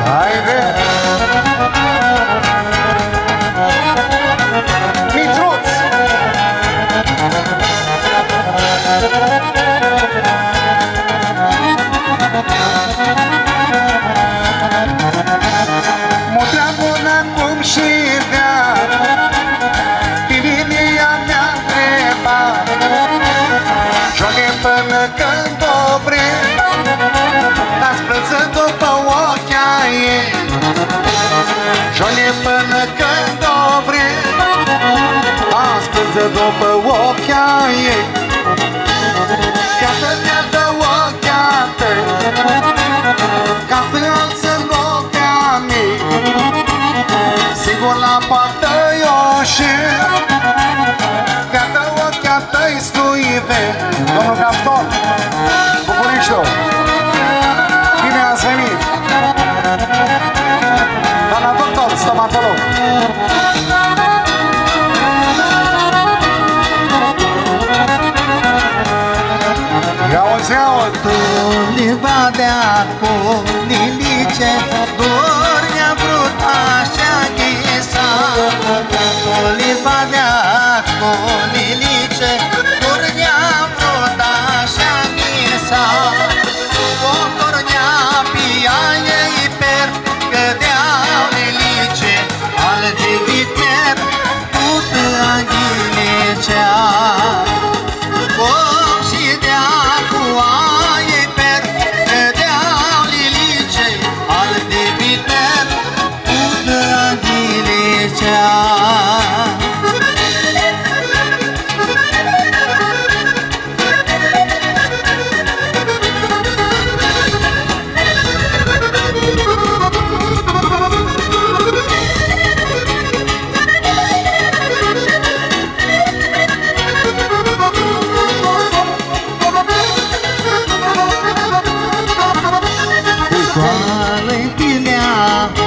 Haide! Mitruț! Mutea bună cum și dea, linia mea întreba, joacă până când opre, asprăță după ochea ei. Joacă până când opre, asprăță după ochea ei. Iată-te-adă ochea tăi, cafealță în ochea mea, sigur la poartă eu și iată ochea tăi stuive. Domnul Captor, Bucuriștiu, bine ați venit! Doamna doctor, stomatolog. Ia-o-ți-au! Tu liva de acum, Lilice, doar ne-a vrut așa ghisa. Tu liva de acum, Lilice, doar ne-a vrut așa ghisa. O tornea piaie-i per, cădeau Lilice, al divit mer, pută Ghilicea.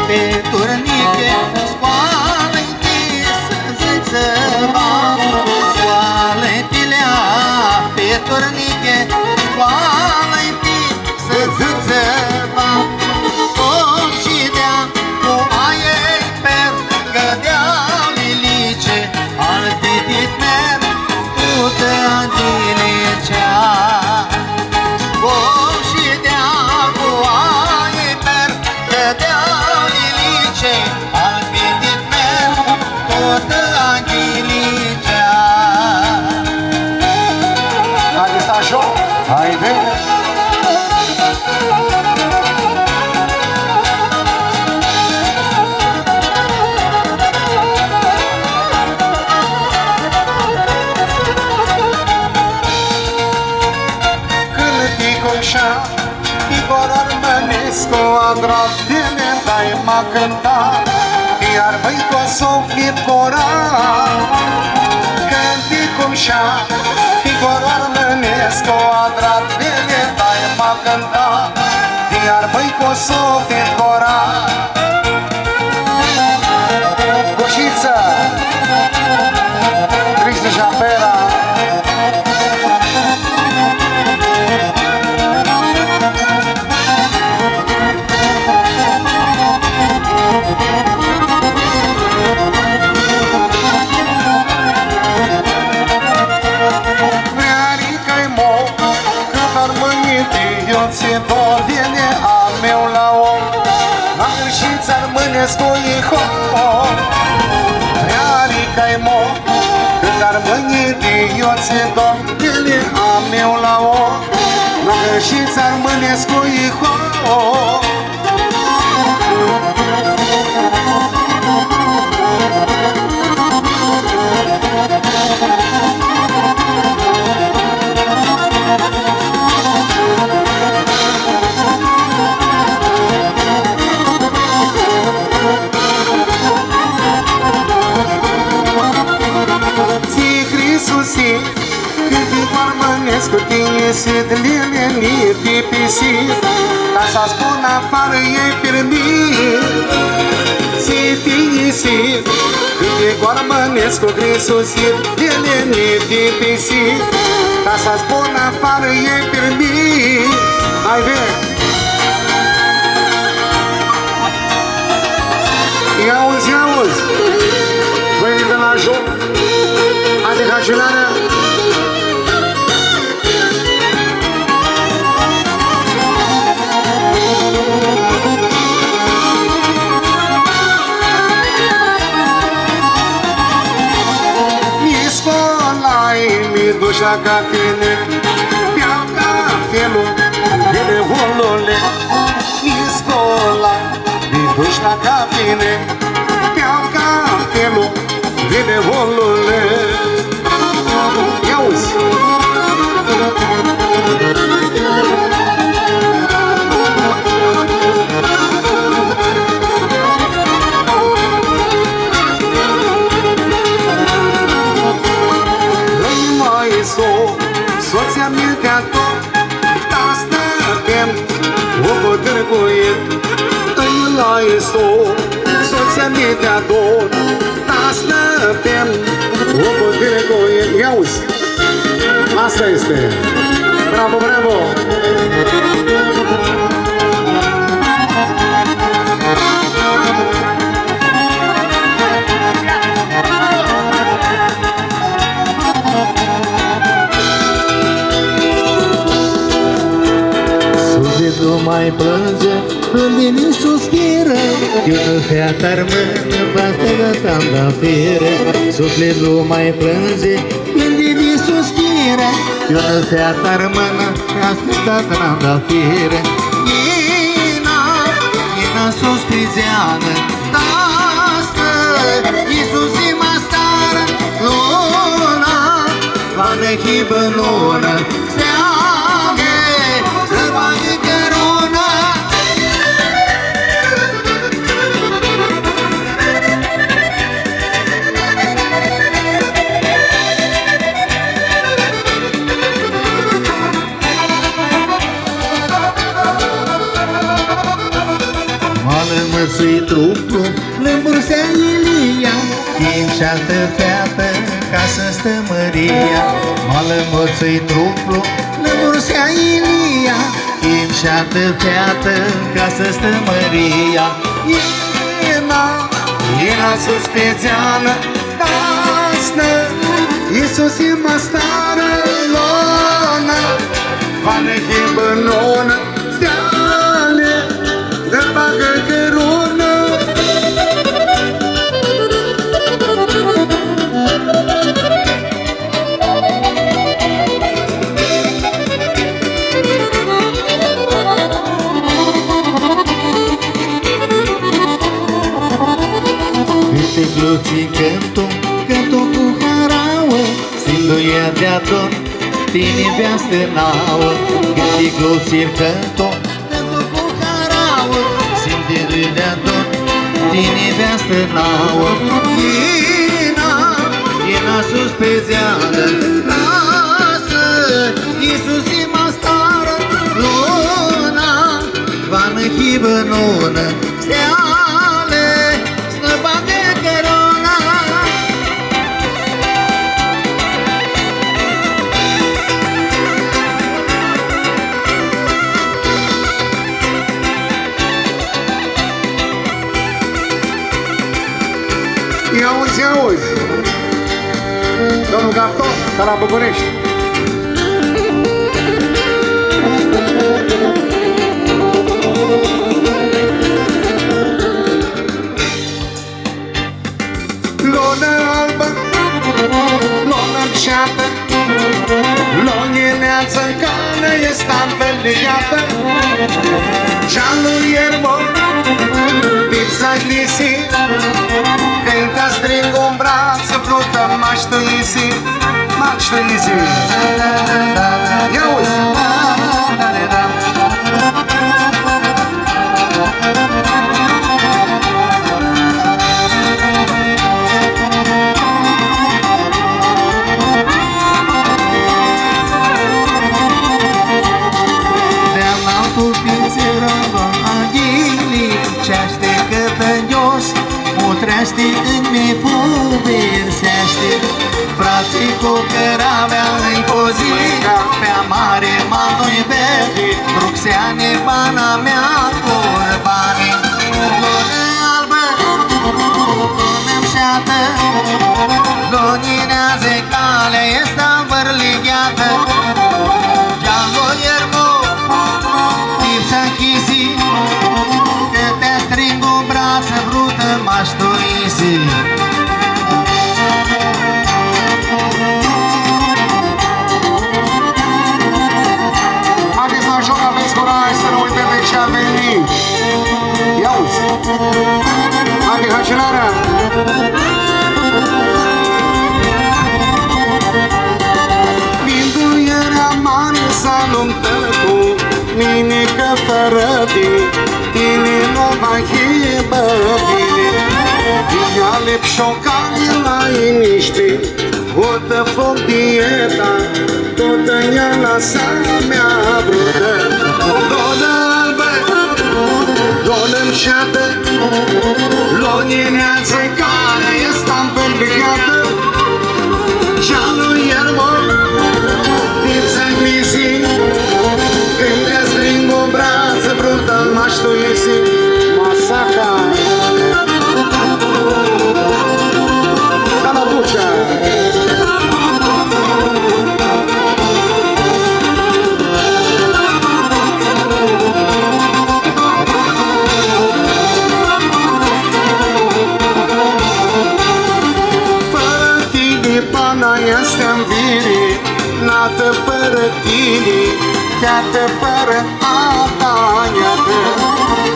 Pe turniche, scoală-i să zățăva. Scoală-i-lea pe turniche, scoală-i să zățăva. Om și dea cu aie-i per, gădeau Lilice, al titit mer, pută Ghilicea. Om și dea cu aie-i per, gădeau Haide! Câlticoșa, Igor Armănescu, Adrat tine dai m-a cântat, iar băi cu Sofie Cora. Câlticoșa, Igor Armănescu, Adrat tine dai m-a cântat, iar băi cu Sofie Cora. Coșiță, Cristi Japera. Vine a meu la om, am greșit ți-ar mânescu iho. Rearica-i mo, când ar mâni de eu ți dom. Vine a meu la om, am greșit ți-ar mânescu iho. Cu tine se dlele de pisit, ca să spun afară e permis. Se tinisit, când e goarmănesc cu grisosit, dlele de pisit, ca să spun afară e permis. Hai, vei! auzi, băieți de la joc, haide Hagilarea. Mi duci la cafele, beau cafelul, vine volule. Mi scola, mi duci la cafele, beau cafelul, vine volule. Ia-uzi! Soția mea de-a tot, asta avem, o bătrân cu el. Îi la soția mea de-a tot, asta avem, o bătrân cu el. Ia-uzi, asta este. Bravo, bravo! Nu mai plânge, când vine suspiră, eu nu fea rămână, bate de tandafire. Sufletul mai plânge, când vine suspiră, eu nu fea rămână, bate de tandafire. Ina suspizeană, dastă, Iisus e mastară, luna, va nechibă lună, steagă, să bagă cărună. Măsui trupul, lămursea Ilia, înșealtă feată ca să stă Maria. Măsui trupul, lămursea Ilia, înșealtă feată ca să stă Maria. Ina suspețeană, dasnă, Iisus e mastară, lonă, va nechibă nonă, steale, de bagă cărună. Câte gloții cântă cu harauă, sindu-ia de-a dor, tine vea stânauă. Câte gloții cântă cu harauă, sindu-ia de-a dor, tine vea stânauă. Ina suspezeană, lasă, Iisus e mastară, luna, va nechibă nună, steale, snăbate căruna. Ia-uzi, ia-uzi! Domnul Gafton, de la București. Lună albă, lună ceată, lunghineață cană este înveliată. Gealul ierbă, pipsa glisi, cântă strig un braț, să flută maștăisi, maștăisi. Ia uzi! Mutrește în mie pulversește, frații cu căravea în poziția, pe-a mare mă-i vede, Bruxeane bana mea cu banii. Lună albă, Mersi. Haideți la joc, aveți curaj să nu uităm de ce a venit. Ia-uzi! Haide, Hăciunarea! Vinduierea mare s-a luptat-o, nimică fără tine nu va chibă bine. Ia lepșocare la liniște, Hotă foc dieta, toată ea lasa mea brută. Donă albă, donă-mi șeată, Lonineață care este împălbigată, Și-a-lu iermă, tipsa glisi, Când te string o brață brută, m-aș tuisi, Masaca. Ca la ducea. Este învire, nată fără tine, Iată fără a ta, iată.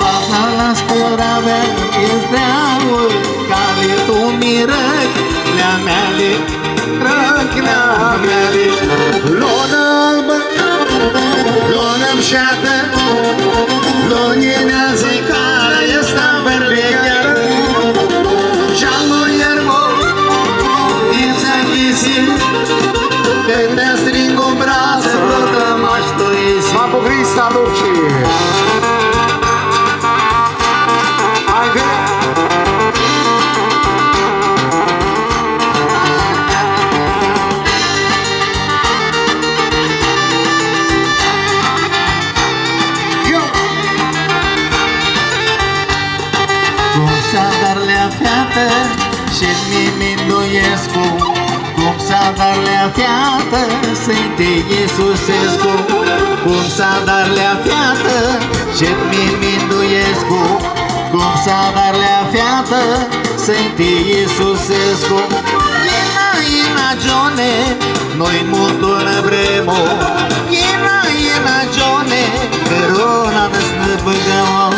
Pasa la spărarea este aur, Cale tu mirăc, lea meale, Răcnea meale, Lonă albă, lonă-mi șeată, Loninează care este împălbigată, Și-a-lu iermă, tipsa glisi, Când te string un braț, brută, m-aș tuisi. Papu Crista Luci. Haide! Eu! Cum s-a dar lea fiată Și-mi minduiescu, Cum s-a dar lea fiată Sfinte Iisusescu, Cum s-a dar lea fiată Și-mi minduiescu, Cum s-a dar lea fiată Sfinte Iisusescu. Ina Gione, noi molto ne vremo, Ina Gione, però non ne băgăm.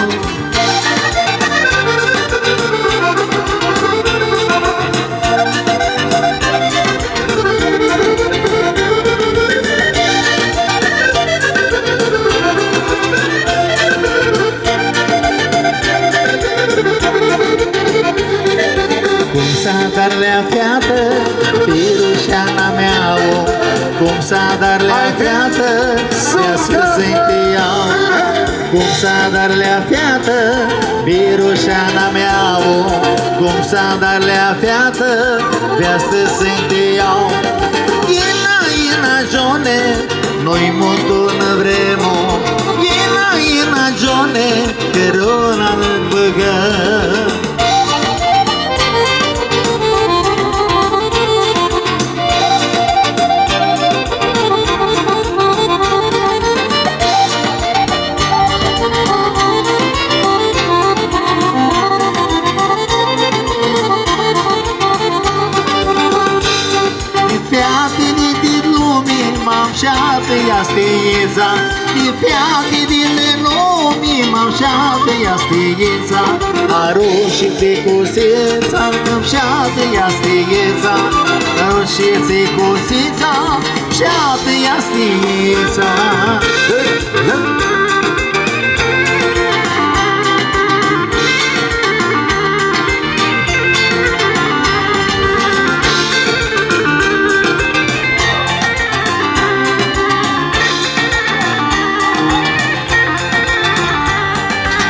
Cum s-a dar lea fiată, Pirușana mea, Cum s-a dar lea fiată, Ea Sfântă iau. Cum s-a dar lea fiată, Pirușana mea, Cum s-a dar lea fiată, Ea Sfântă iau. Ina Gione, noi molto ne vremo, Ina Gione, però non ne băgăm. Șapte iasteieza, Di fiate delle nomi, M-am șapte iasteieza, Arușițe cu sița, M-am șapte iasteieza, Arușițe cu sița, Șapte iasteieza.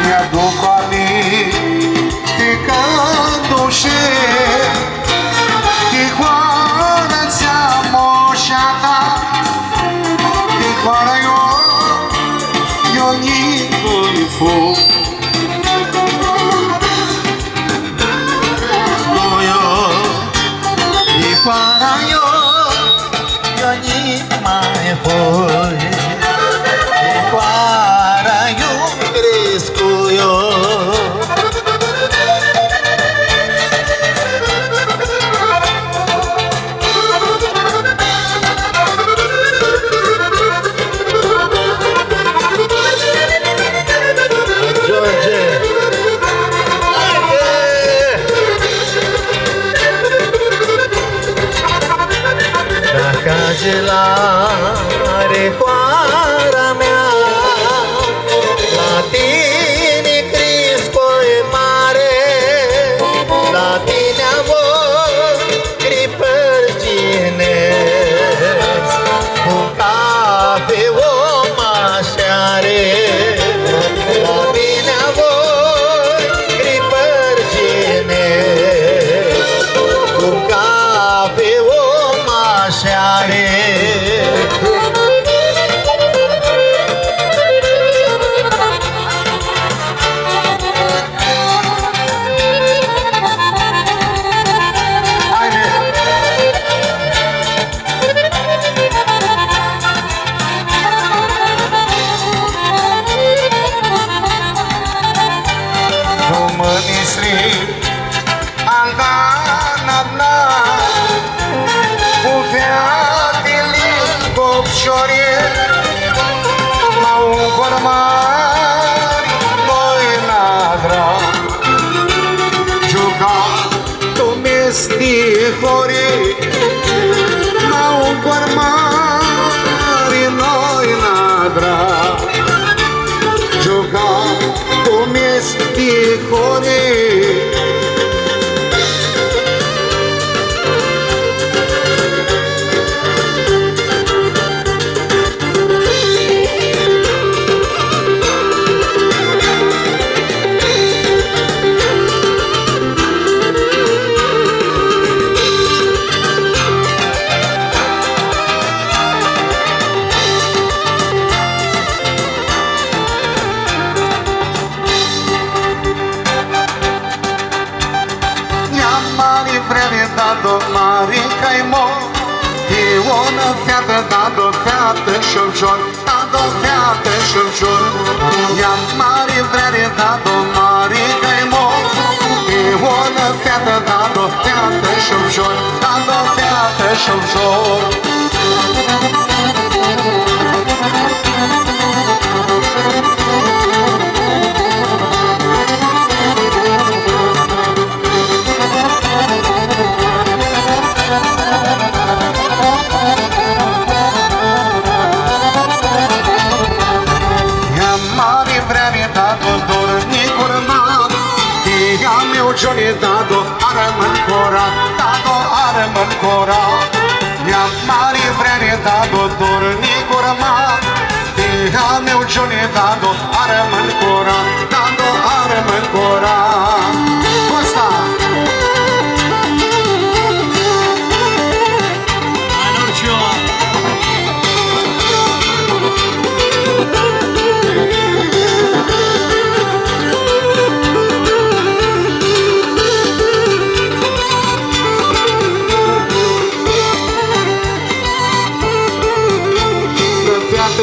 Mi-aduc aminte că dușe Tihoară ți-am moșata Tihoară merge la recoara mea, la tine Cristoi mare, la tine avor cripărginesc, cu cafe o mașare, la tine avor cripărginesc, cu cafe o mașare. Stihori, m-au gormari noi nadra, juca cum e stihori. Dado mari caimo, e una fiată dado fiată șurșor, dado fiată șurșor. Ia mari vrere dado mari caimo, e una fiată dado fiată șurșor, dado fiată șurșor. Johnny dado armân corat, dado armân corat. Mi-am mari vrere dado dornic urmat, Tiga meu Johnny dado armân corat, dado armân corat. Costa!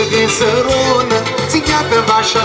Din sărună, țineată vașa